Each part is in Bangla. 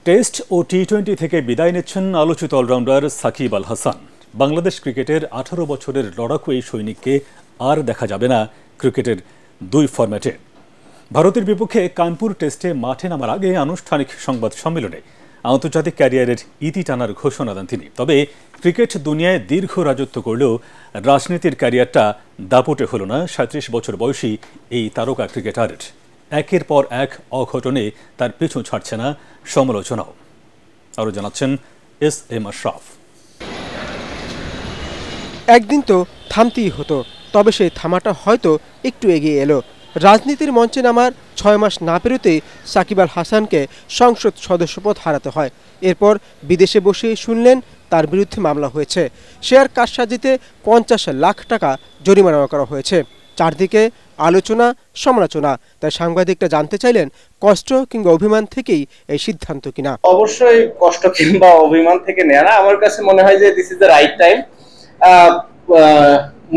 টেস্ট ও টি-20 থেকে বিদায় নিচ্ছেন আলোচিত অলরাউন্ডার সাকিব আল হাসান। বাংলাদেশ ক্রিকেটের 18 বছরের লড়াকু এই সৈনিককে আর দেখা যাবে না ক্রিকেটের দুই ফরম্যাটে। ভারতের বিপক্ষে কানপুর টেস্টে মাঠে নামার আগে আনুষ্ঠানিক সংবাদ সম্মেলনে আন্তর্জাতিক ক্যারিয়ারের ইতি টানার ঘোষণা দেন তিনি। তবে ক্রিকেট দুনিয়ায় দীর্ঘ রাজত্ব করলেও রাজনীতির ক্যারিয়ারটা দাপটে হল না 37 বছর বয়সী এই তারকা ক্রিকেটারের। একের পর এক অঘটনে তার পিছু ছাড়ছে না সমালোচনাও। আরও জানাচ্ছেন এস.এম. আশরাফ। একদিন তো থামতেই হতো, তবে সেই থামাটা হয়তো একটু এগিয়ে এলো। রাজনীতির মঞ্চে নামার 6 মাস না পেরোতেই সাকিব আল হাসানকে সংসদ সদস্যপদ হারাতে হয়। এরপর বিদেশে বসে শুনলেন তার বিরুদ্ধে মামলা হয়েছে। শেয়ার কারসাজিতে 50 লাখ টাকা জরিমানা করা হয়েছে। চারদিকে আলোচনা সমালোচনা। তাই সাংবাদিকরা জানতে চাইলেন কষ্ট কিংবা অভিমান থেকেই এই সিদ্ধান্ত কিনা। অবশ্যই কষ্ট কিংবা অভিমান থেকে নেয়া না, আমার কাছে মনে হয় যে this is the right time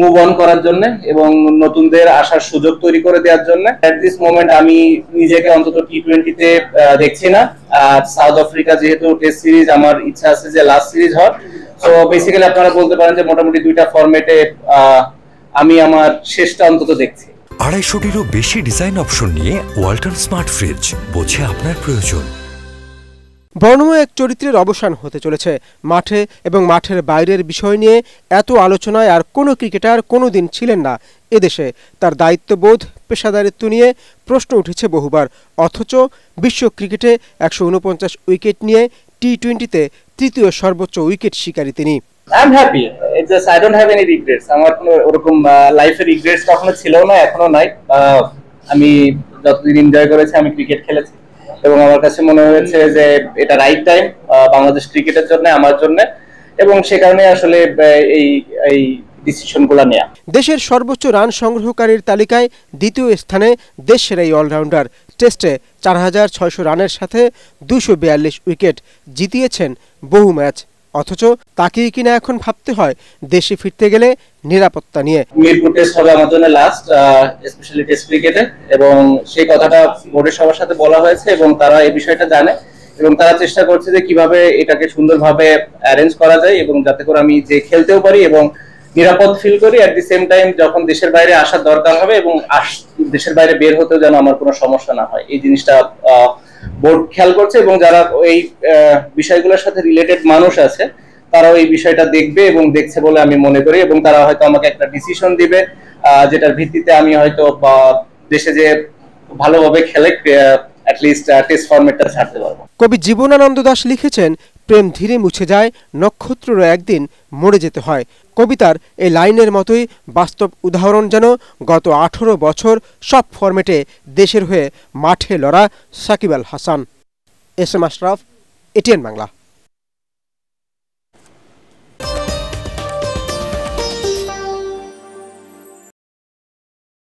move on করার জন্য এবং নতুনদের আসার সুযোগ তৈরি করে দেওয়ার জন্য। এট দিস মোমেন্ট আমি নিজেকে অন্তত টি-20 দেখছি না। আর সাউথ আফ্রিকা যেহেতু টেস্ট সিরিজ, আমার ইচ্ছা আছে যে লাস্ট সিরিজ হয়। সো বেসিক্যালি আপনারা বলতে পারেন যে মোটামুটি দুইটা ফরম্যাটে আমি আমার শেষটা অন্তত দেখছি। 250-টিরও বেশি ডিজাইন অপশন নিয়ে ওয়ালটন স্মার্ট ফ্রিজ, বোঝে আপনার প্রয়োজন। বর্ণময় এক চরিত্রের অবসান হতে চলেছে। মাঠে এবং মাঠের বাইরের বিষয় নিয়ে এত আলোচনায় আর কোনো ক্রিকেটার কোনোদিন ছিলেন না এদেশে। তার দায়িত্ববোধ, পেশাদারিত্ব নিয়ে প্রশ্ন উঠেছে বহুবার। অথচ বিশ্ব ক্রিকেটে 149 উইকেট নিয়ে টি-20তে তৃতীয় সর্বোচ্চ উইকেট শিকারী তিনি। I'm happy. It's just I don't have any regrets. আমার কোনো ওরকম লাইফে রিগ্রেটস কখনো ছিল না, এখনো নাই। আমি যতদিন এনজয় করেছি, আমি ক্রিকেট খেলেছি এবং আমার কাছে মনে হয়েছে যে এটা রাইট টাইম বাংলাদেশ ক্রিকেটের জন্য, আমার জন্য, এবং সে কারণে আসলে এই ডিসিশনগুলো নেয়া। দেশের সর্বোচ্চ রান সংগ্রহকারীর তালিকায় দ্বিতীয় স্থানে দেশের এই অলরাউন্ডার। টেস্টে 4600 রানের সাথে 242 উইকেট জিতিয়েছেন বহু ম্যাচ। অথচ তাকেই কিনা এখন ভাবতে হয় দেশে ফিরতে গেলে নিরাপত্তা নিয়ে। মিরপুর টেস্ট হবে আমার জন্য লাস্ট, স্পেশালি টেস্ট ক্রিকেটে, এবং সেই কথাটা বোর্ডের সবার সাথে বলা হয়েছে এবং তারা এই বিষয়টা জানে এবং তারা চেষ্টা করছে যে কিভাবে এটাকে সুন্দরভাবে অ্যারেঞ্জ করা যায় এবং যাতে করে আমি যে খেলতেও পারি এবং নিরাপদ ফিল করি। অ্যাট দি সেম টাইম যখন দেশের বাইরে আসার দরকার হবে এবং দেশের বাইরে বের হতেও যেন আমার কোনো সমস্যা না হয়, এই জিনিসটা বোর্ড খেয়াল করছে এবং যারা এই বিষয়গুলোর সাথে রিলেটেড মানুষ আছে তারাও এই বিষয়টা দেখবে এবং দেখছে বলে আমি মনে করি, এবং তারা হয়তো আমাকে একটা ডিসিশন দিবে যেটার ভিত্তিতে আমি হয়তো দেশে যে ভালোভাবে খেলে অ্যাটলিস্ট টেস্ট ফরম্যাটটা ছাড়তে পারবো। কবি জীবনানন্দ দাশ লিখেছেন, প্রেম ধীরে মুছে যায়, নক্ষত্রেরও একদিন মরে যেতে হয়। কবিতার এই লাইনের মতোই বাস্তব উদাহরণ যেন গত 18 বছর সব ফরম্যাটে দেশের হয়ে মাঠে লড়া সাকিব আল হাসান। এস.এম. আশরাফ, এটিএন বাংলা।